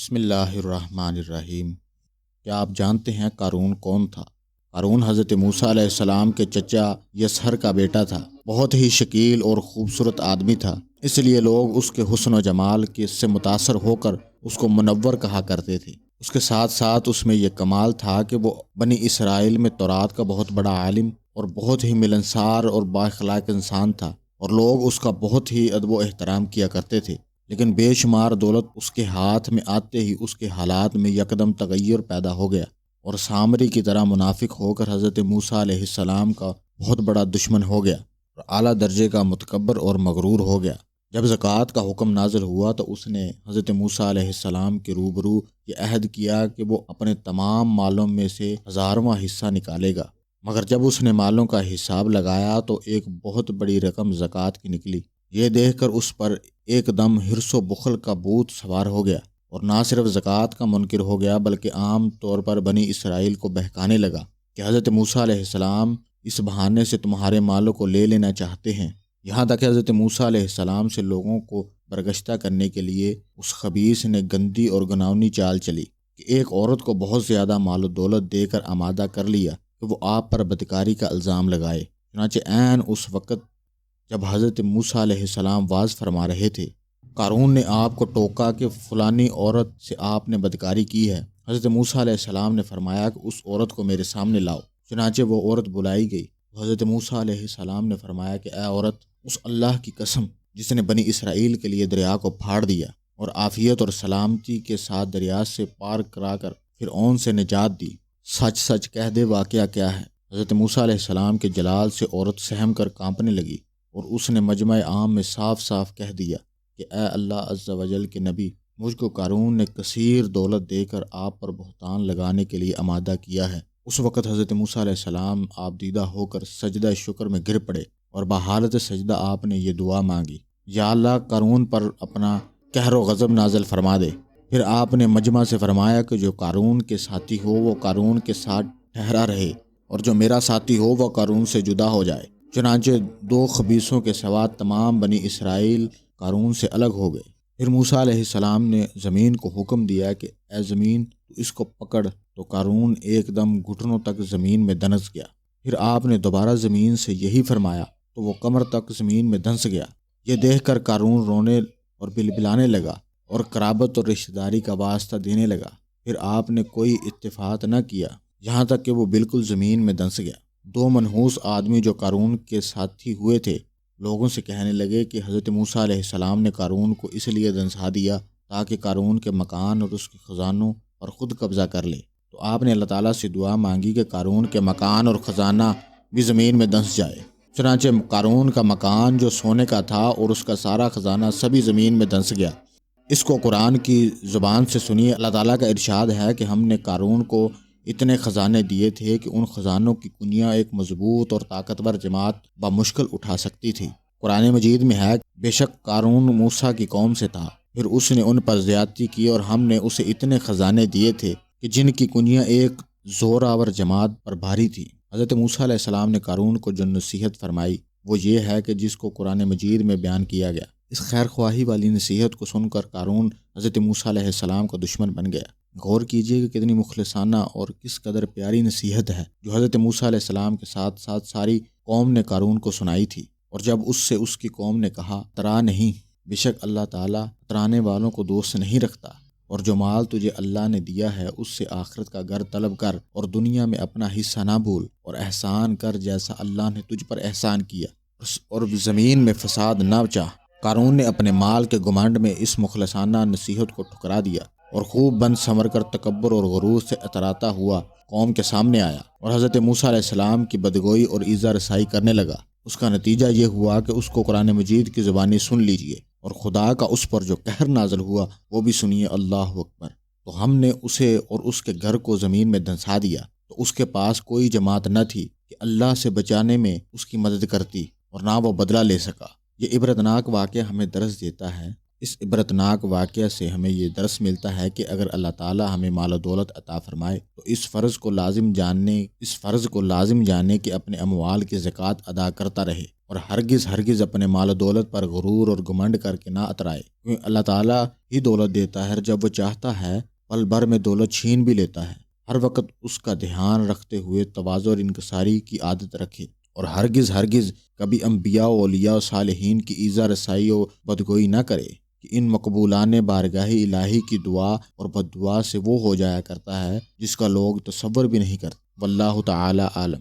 بسم اللہ الرحمن الرحیم۔ کیا آپ جانتے ہیں قارون کون تھا؟ قارون حضرت موسیٰ علیہ السلام کے چچا یسہر کا بیٹا تھا۔ بہت ہی شکیل اور خوبصورت آدمی تھا، اس لیے لوگ اس کے حسن و جمال سے متاثر ہو کر اس کو منور کہا کرتے تھے۔ اس کے ساتھ ساتھ اس میں یہ کمال تھا کہ وہ بنی اسرائیل میں تورات کا بہت بڑا عالم اور بہت ہی ملنسار اور بااخلاق انسان تھا، اور لوگ اس کا بہت ہی ادب و احترام کیا کرتے تھے۔ لیکن بے شمار دولت اس کے ہاتھ میں آتے ہی اس کے حالات میں یکدم تغیر پیدا ہو گیا، اور سامری کی طرح منافق ہو کر حضرت موسیٰ علیہ السلام کا بہت بڑا دشمن ہو گیا، اور اعلیٰ درجے کا متکبر اور مغرور ہو گیا۔ جب زکوٰۃ کا حکم نازل ہوا تو اس نے حضرت موسیٰ علیہ السلام کے روبرو یہ عہد کیا کہ وہ اپنے تمام مالوں میں سے 1000واں حصہ نکالے گا، مگر جب اس نے مالوں کا حساب لگایا تو ایک بہت بڑی رقم زکوٰۃ کی نکلی۔ یہ دیکھ کر اس پر ایک دم حرص و بخل کا بھوت سوار ہو گیا، اور نہ صرف زکوٰۃ کا منکر ہو گیا بلکہ عام طور پر بنی اسرائیل کو بہکانے لگا کہ حضرت موسیٰ علیہ السلام اس بہانے سے تمہارے مالوں کو لے لینا چاہتے ہیں۔ یہاں تک کہ حضرت موسیٰ علیہ السلام سے لوگوں کو برگشتہ کرنے کے لیے اس خبیث نے گندی اور گناؤنی چال چلی کہ ایک عورت کو بہت زیادہ مال و دولت دے کر آمادہ کر لیا کہ وہ آپ پر بدکاری کا الزام لگائے۔ چنانچہ عین اس وقت جب حضرت موسیٰ علیہ السلام واعظ فرما رہے تھے، قارون نے آپ کو ٹوکا کہ فلانی عورت سے آپ نے بدکاری کی ہے۔ حضرت موسیٰ علیہ السلام نے فرمایا کہ اس عورت کو میرے سامنے لاؤ۔ چنانچہ وہ عورت بلائی گئی تو حضرت موسیٰ علیہ السلام نے فرمایا کہ اے عورت، اس اللہ کی قسم جس نے بنی اسرائیل کے لیے دریا کو پھاڑ دیا اور عافیت اور سلامتی کے ساتھ دریا سے پار کرا کر فرعون سے نجات دی، سچ سچ کہہ دے واقعہ کیا ہے۔ حضرت موسیٰ علیہ السلام کے جلال سے عورت سہم کر کانپنے لگی، اور اس نے مجمع عام میں صاف صاف کہہ دیا کہ اے اللہ عز و جل کے نبی، مجھ کو قارون نے کثیر دولت دے کر آپ پر بہتان لگانے کے لیے آمادہ کیا ہے۔ اس وقت حضرت موسیٰ علیہ السلام آپ دیدہ ہو کر سجدہ شکر میں گر پڑے، اور بحالت سجدہ آپ نے یہ دعا مانگی، یا اللہ قارون پر اپنا قہر و غضب نازل فرما دے۔ پھر آپ نے مجمع سے فرمایا کہ جو قارون کے ساتھی ہو وہ قارون کے ساتھ ٹھہرا رہے، اور جو میرا ساتھی ہو وہ قارون سے جدا ہو جائے۔ چنانچہ 2 خبیثوں کے سوا تمام بنی اسرائیل قارون سے الگ ہو گئے۔ پھر موسیٰ علیہ السلام نے زمین کو حکم دیا کہ اے زمین تو اس کو پکڑ، تو قارون ایک دم گھٹنوں تک زمین میں دنس گیا۔ پھر آپ نے دوبارہ زمین سے یہی فرمایا تو وہ کمر تک زمین میں دھنس گیا۔ یہ دیکھ کر قارون رونے اور بلبلانے لگا اور قرابت اور رشتہ داری کا واسطہ دینے لگا۔ پھر آپ نے کوئی اتفاق نہ کیا یہاں تک کہ وہ بالکل زمین میں دھنس گیا۔ 2 منحوس آدمی جو قارون کے ساتھی ہوئے تھے لوگوں سے کہنے لگے کہ حضرت موسیٰ علیہ السلام نے قارون کو اس لیے دھنسا دیا تاکہ قارون کے مکان اور اس کے خزانوں پر خود قبضہ کر لے۔ تو آپ نے اللہ تعالیٰ سے دعا مانگی کہ قارون کے مکان اور خزانہ بھی زمین میں دھنس جائے۔ چنانچہ قارون کا مکان جو سونے کا تھا اور اس کا سارا خزانہ سبھی زمین میں دھنس گیا۔ اس کو قرآن کی زبان سے سنیے۔ اللہ تعالیٰ کا ارشاد ہے کہ ہم نے قارون کو اتنے خزانے دیے تھے کہ ان خزانوں کی کنیاں ایک مضبوط اور طاقتور جماعت بمشکل اٹھا سکتی تھی۔ قرآن مجید میں ہے بے شک قارون موسیٰ کی قوم سے تھا، پھر اس نے ان پر زیادتی کی اور ہم نے اسے اتنے خزانے دیے تھے کہ جن کی کنیاں ایک زور آور جماعت پر بھاری تھی۔ حضرت موسیٰ علیہ السلام نے قارون کو جو نصیحت فرمائی وہ یہ ہے کہ جس کو قرآن مجید میں بیان کیا گیا۔ اس خیر خواہی والی نصیحت کو سن کر قارون حضرت موسیٰ علیہ السلام کا دشمن بن گیا۔ غور کیجئے کہ کتنی مخلصانہ اور کس قدر پیاری نصیحت ہے جو حضرت موسیٰ علیہ السلام کے ساتھ ساتھ ساری قوم نے قارون کو سنائی تھی۔ اور جب اس سے اس کی قوم نے کہا ترا نہیں، بے شک اللہ تعالیٰ ترانے والوں کو دوست نہیں رکھتا، اور جو مال تجھے اللہ نے دیا ہے اس سے آخرت کا گھر طلب کر اور دنیا میں اپنا حصہ نہ بھول، اور احسان کر جیسا اللہ نے تجھ پر احسان کیا، اور زمین میں فساد نہ چاہ۔ قارون نے اپنے مال کے گھمنڈ میں اس مخلصانہ نصیحت کو ٹھکرا دیا اور خوب بند سنور کر تکبر اور غرور سے اتراتا ہوا قوم کے سامنے آیا اور حضرت موسیٰ علیہ السلام کی بدگوئی اور ایذا رسائی کرنے لگا۔ اس کا نتیجہ یہ ہوا کہ اس کو قرآن مجید کی زبانی سن لیجئے، اور خدا کا اس پر جو قہر نازل ہوا وہ بھی سنیے، اللہ اکبر۔ تو ہم نے اسے اور اس کے گھر کو زمین میں دھنسا دیا، تو اس کے پاس کوئی جماعت نہ تھی کہ اللہ سے بچانے میں اس کی مدد کرتی، اور نہ وہ بدلہ لے سکا۔ یہ عبرتناک واقعہ ہمیں درس دیتا ہے اس عبرتناک واقعہ سے ہمیں یہ درس ملتا ہے کہ اگر اللہ تعالیٰ ہمیں مال و دولت عطا فرمائے تو اس فرض کو لازم جاننے کہ اپنے اموال کی زکوٰۃ ادا کرتا رہے اور ہرگز اپنے مال و دولت پر غرور اور گھمنڈ کر کے نہ اترائے، کیونکہ اللہ تعالیٰ ہی دولت دیتا ہے، جب وہ چاہتا ہے پل بھر میں دولت چھین بھی لیتا ہے۔ ہر وقت اس کا دھیان رکھتے ہوئے تواضع اور انکساری کی عادت رکھے اور ہرگز کبھی انبیاء و اولیاء و صالحین کی ایذا رسائی و بدگوئی نہ کرے کہ ان مقبولان بارگاہ الہی کی دعا اور بد دعا سے وہ ہو جایا کرتا ہے جس کا لوگ تصور بھی نہیں کرتے۔ واللہ تعالی عالم۔